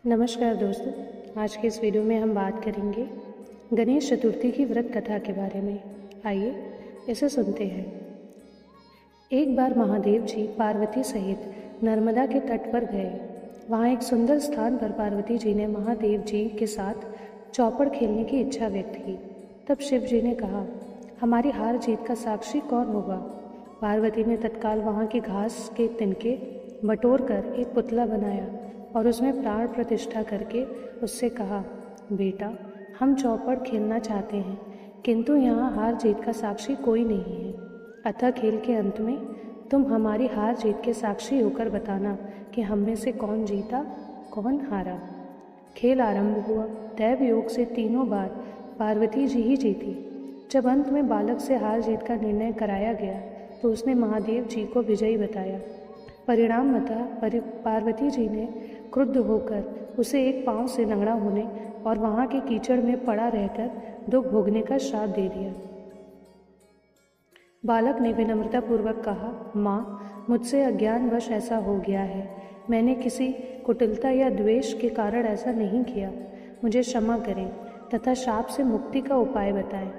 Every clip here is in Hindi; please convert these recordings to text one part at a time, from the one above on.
नमस्कार दोस्तों, आज के इस वीडियो में हम बात करेंगे गणेश चतुर्थी की व्रत कथा के बारे में। आइए इसे सुनते हैं। एक बार महादेव जी पार्वती सहित नर्मदा के तट पर गए। वहाँ एक सुंदर स्थान पर पार्वती जी ने महादेव जी के साथ चौपड़ खेलने की इच्छा व्यक्त की। तब शिव जी ने कहा, हमारी हार जीत का साक्षी कौन होगा? पार्वती ने तत्काल वहाँ की घास के तिनके बटोर कर एक पुतला बनाया और उसमें प्राण प्रतिष्ठा करके उससे कहा, बेटा, हम चौपड़ खेलना चाहते हैं, किंतु यहाँ हार जीत का साक्षी कोई नहीं है। अतः खेल के अंत में तुम हमारी हार जीत के साक्षी होकर बताना कि हम में से कौन जीता, कौन हारा। खेल आरंभ हुआ। दैव योग से तीनों बार पार्वती जी ही जीती। जब अंत में बालक से हार जीत का निर्णय कराया गया तो उसने महादेव जी को विजयी बताया। परिणामतः पार्वती जी ने क्रुद्ध होकर उसे एक पांव से लंगड़ा होने और वहां के कीचड़ में पड़ा रहकर दुख भोगने का श्राप दे दिया। बालक ने विनम्रतापूर्वक कहा, माँ, मुझसे अज्ञानवश ऐसा हो गया है। मैंने किसी कुटिलता या द्वेष के कारण ऐसा नहीं किया। मुझे क्षमा करें तथा शाप से मुक्ति का उपाय बताएं।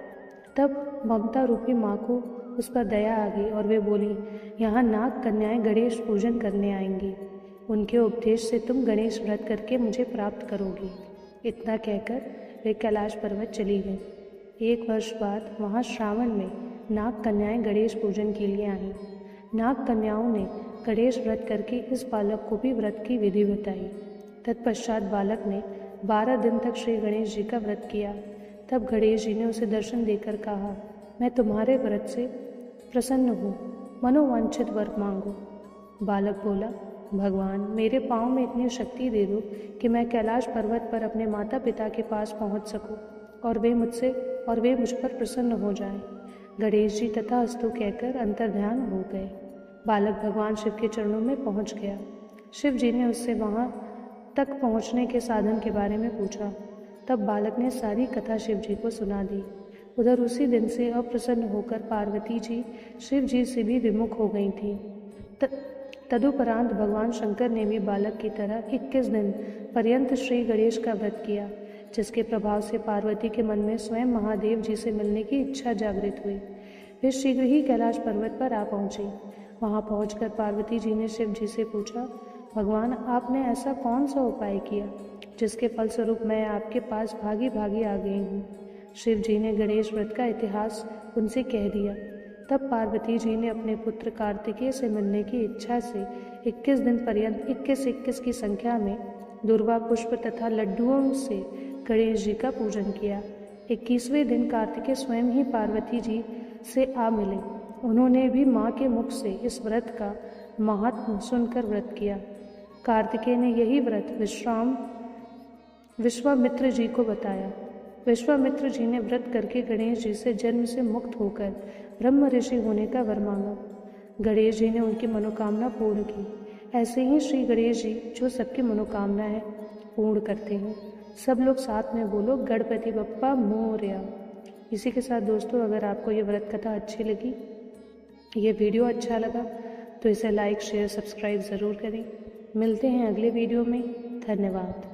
तब ममता रूपी माँ को उस पर दया आ गई और वे बोली, यहाँ नाग कन्याएं गणेश पूजन करने आएंगी। उनके उपदेश से तुम गणेश व्रत करके मुझे प्राप्त करोगी। इतना कहकर वे कैलाश पर्वत चली गईं। एक वर्ष बाद वहाँ श्रावण में नाग कन्याएं गणेश पूजन के लिए आईं। नाग कन्याओं ने गणेश व्रत करके इस बालक को भी व्रत की विधि बताई। तत्पश्चात बालक ने 12 दिन तक श्री गणेश जी का व्रत किया। तब गणेश जी ने उसे दर्शन देकर कहा, मैं तुम्हारे व्रत से प्रसन्न हूँ, मनोवांछित वर मांगो। बालक बोला, भगवान, मेरे पाँव में इतनी शक्ति दे दो कि मैं कैलाश पर्वत पर अपने माता पिता के पास पहुँच सकूँ और वे मुझ पर प्रसन्न हो जाएं। गणेश जी तथास्तु कहकर अंतर्ध्यान हो गए। बालक भगवान शिव के चरणों में पहुँच गया। शिव जी ने उससे वहाँ तक पहुँचने के साधन के बारे में पूछा। तब बालक ने सारी कथा शिव जी को सुना दी। उधर उसी दिन से अप्रसन्न होकर पार्वती जी शिव जी से भी विमुख हो गई थीं। तदुपरांत भगवान शंकर ने भी बालक की तरह 21 दिन पर्यंत श्री गणेश का व्रत किया, जिसके प्रभाव से पार्वती के मन में स्वयं महादेव जी से मिलने की इच्छा जागृत हुई। वे शीघ्र ही कैलाश पर्वत पर आ पहुंची। वहां पहुंचकर पार्वती जी ने शिव जी से पूछा, भगवान, आपने ऐसा कौन सा उपाय किया जिसके फलस्वरूप मैं आपके पास भागी भागी आ गई हूँ? शिव जी ने गणेश व्रत का इतिहास उनसे कह दिया। तब पार्वती जी ने अपने पुत्र कार्तिकेय से मिलने की इच्छा से 21 दिन पर्यंत 21 की संख्या में दुर्वा पुष्प तथा लड्डुओं से गणेश जी का पूजन किया। 21वें दिन कार्तिकेय स्वयं ही पार्वती जी से आ मिले। उन्होंने भी माँ के मुख से इस व्रत का महात्म्य सुनकर व्रत किया। कार्तिकेय ने यही व्रत विश्वामित्र जी को बताया। विश्वामित्र जी ने व्रत करके गणेश जी से जन्म से मुक्त होकर ब्रह्म ऋषि होने का वर मांगा। गणेश जी ने उनकी मनोकामना पूर्ण की। ऐसे ही श्री गणेश जी जो सबकी मनोकामनाएं पूर्ण करते हैं। सब लोग साथ में बोलो, गणपति बप्पा मोरया। इसी के साथ दोस्तों, अगर आपको ये व्रत कथा अच्छी लगी, ये वीडियो अच्छा लगा, तो इसे लाइक, शेयर, सब्सक्राइब ज़रूर करें। मिलते हैं अगले वीडियो में। धन्यवाद।